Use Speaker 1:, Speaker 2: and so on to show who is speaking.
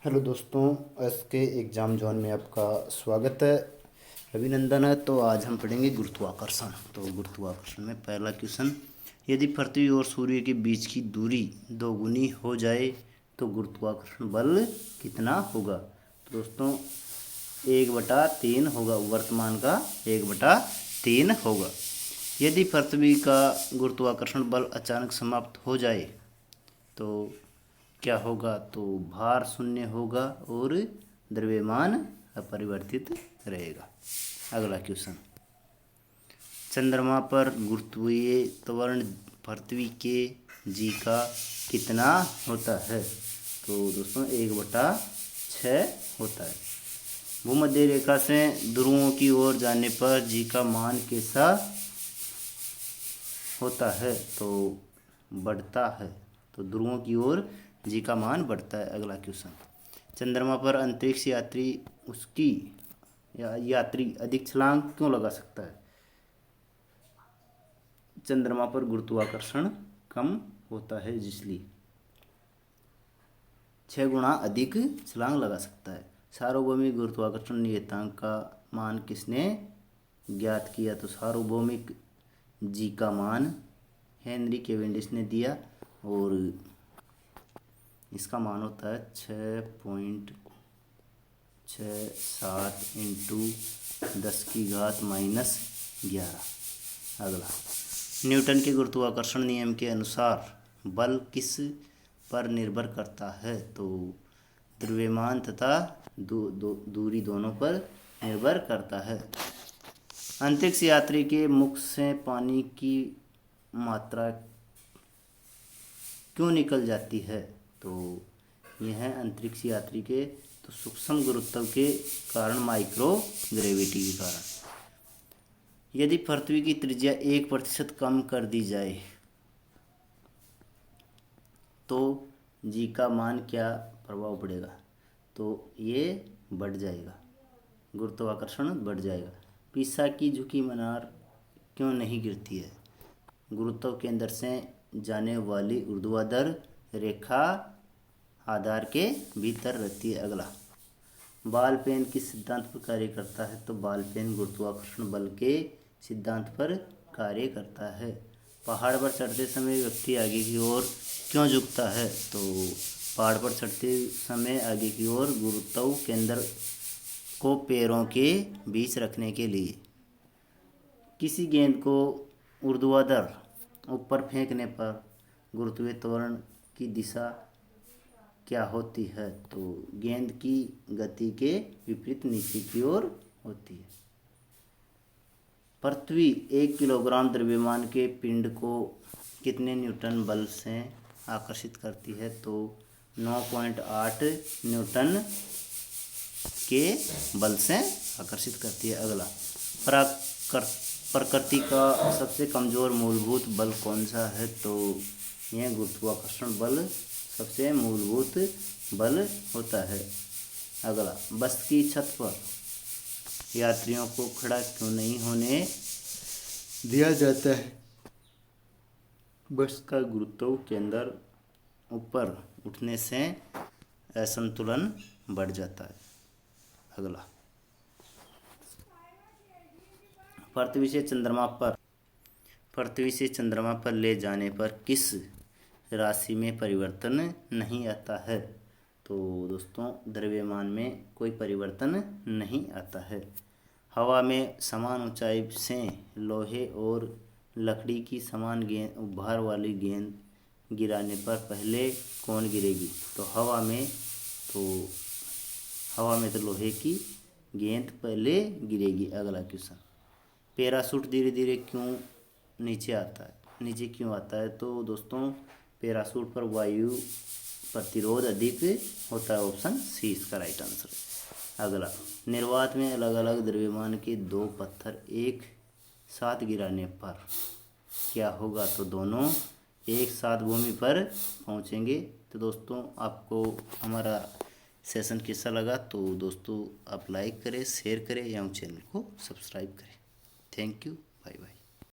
Speaker 1: Hello दोस्तों, S के exam zone में आपका स्वागत है, अभिनंदन है। तो आज हम पढ़ेंगे गुरुत्वाकर्षण। तो गुरुत्वाकर्षण में पहला क्वेश्चन, यदि पृथ्वी और सूर्य के बीच की दूरी दोगुनी हो जाए तो गुरुत्वाकर्षण बल कितना होगा? तो दोस्तों 1/3 होगा, वर्तमान का 1/3 होगा। यदि पृथ्वी का गुरुत्वाकर्षण बल अचानक समाप्त हो जाए तो क्या होगा? तो भार शून्य होगा और द्रव्यमान अपरिवर्तित रहेगा। अगला क्वेश्चन, चंद्रमा पर गुरुत्वीय त्वरण पृथ्वी के जी का कितना होता है? तो दोस्तों 1/6 होता है। भूमध्य रेखा से ध्रुवों की ओर जाने पर जी का मान कैसा होता है? तो बढ़ता है। तो ध्रुवों की ओर जी का मान बढ़ता है। अगला क्वेश्चन, चंद्रमा पर अंतरिक्ष यात्री अधिक छलांग क्यों लगा सकता है? चंद्रमा पर गुरुत्वाकर्षण कम होता है, इसलिए 6 गुना अधिक छलांग लगा सकता है। सार्वभौमिक गुरुत्वाकर्षण नियतांक का मान किसने ज्ञात किया? तो सार्वभौमिक जी का मान हेनरी कैवेंडिश ने दिया और इसका मान होता है 6.67 इंटू 10⁻⁻11। अगला, न्यूटन के गुरुत्वाकर्षण नियम के अनुसार बल किस पर निर्भर करता है? तो द्रव्यमान तथा दूरी दोनों पर निर्भर करता है। अंतरिक्ष यात्री के मुख से पानी की मात्रा क्यों निकल जाती है? तो यह अंतरिक्ष यात्री के तो सूक्ष्म गुरुत्व के कारण, माइक्रो ग्रेविटी के कारण। यदि पृथ्वी की त्रिज्या 1% कम कर दी जाए तो जी का मान क्या प्रभाव पड़ेगा? तो ये बढ़ जाएगा, गुरुत्वाकर्षण बढ़ जाएगा। पिसा की झुकी मीनार क्यों नहीं गिरती है? गुरुत्व केंद्र से जाने वाली ऊर्ध्वाधर रेखा आधार के भीतर रहती है। अगला, बॉल पेन किस सिद्धांत पर कार्य करता है? तो बॉल पेन गुरुत्वाकर्षण बल के सिद्धांत पर कार्य करता है। पहाड़ पर चढ़ते समय व्यक्ति आगे की ओर क्यों झुकता है? तो पहाड़ पर चढ़ते समय आगे की ओर गुरुत्व केंद्र को पैरों के बीच रखने के लिए। किसी गेंद को ऊर्ध्वाधर ऊपर फेंकने पर गुरुत्वीय त्वरण की दिशा क्या होती है? तो गेंद की गति के विपरीत नीचे की ओर होती है। पृथ्वी 1 किलोग्राम द्रव्यमान के पिंड को कितने न्यूटन बल से आकर्षित करती है? तो 9.8 न्यूटन के बल से आकर्षित करती है। अगला, प्रकृति का सबसे कमज़ोर मूलभूत बल कौन सा है? तो यह गुरुत्वाकर्षण बल सबसे मूलभूत बल होता है। अगला, बस की छत पर यात्रियों को खड़ा क्यों नहीं होने दिया जाता है? बस का गुरुत्व केंद्र ऊपर उठने से असंतुलन बढ़ जाता है। अगला, पृथ्वी से चंद्रमा पर ले जाने पर किस राशि में परिवर्तन नहीं आता है? तो दोस्तों द्रव्यमान में कोई परिवर्तन नहीं आता है। हवा में समान ऊंचाई से लोहे और लकड़ी की समान भार वाली गेंद गिराने पर पहले कौन गिरेगी? तो हवा में तो लोहे की गेंद पहले गिरेगी। अगला क्वेश्चन, पैराशूट धीरे धीरे क्यों नीचे क्यों आता है? तो दोस्तों पैराशूट पर वायु प्रतिरोध अधिक होता है। ऑप्शन सी इसका राइट आंसर है। अगला, निर्वात में अलग अलग द्रव्यमान के 2 पत्थर एक साथ गिराने पर क्या होगा? तो दोनों एक साथ भूमि पर पहुंचेंगे। तो दोस्तों आपको हमारा सेशन कैसा लगा? तो दोस्तों आप लाइक करें, शेयर करें एवं चैनल को सब्सक्राइब करें। Thank you, bye bye.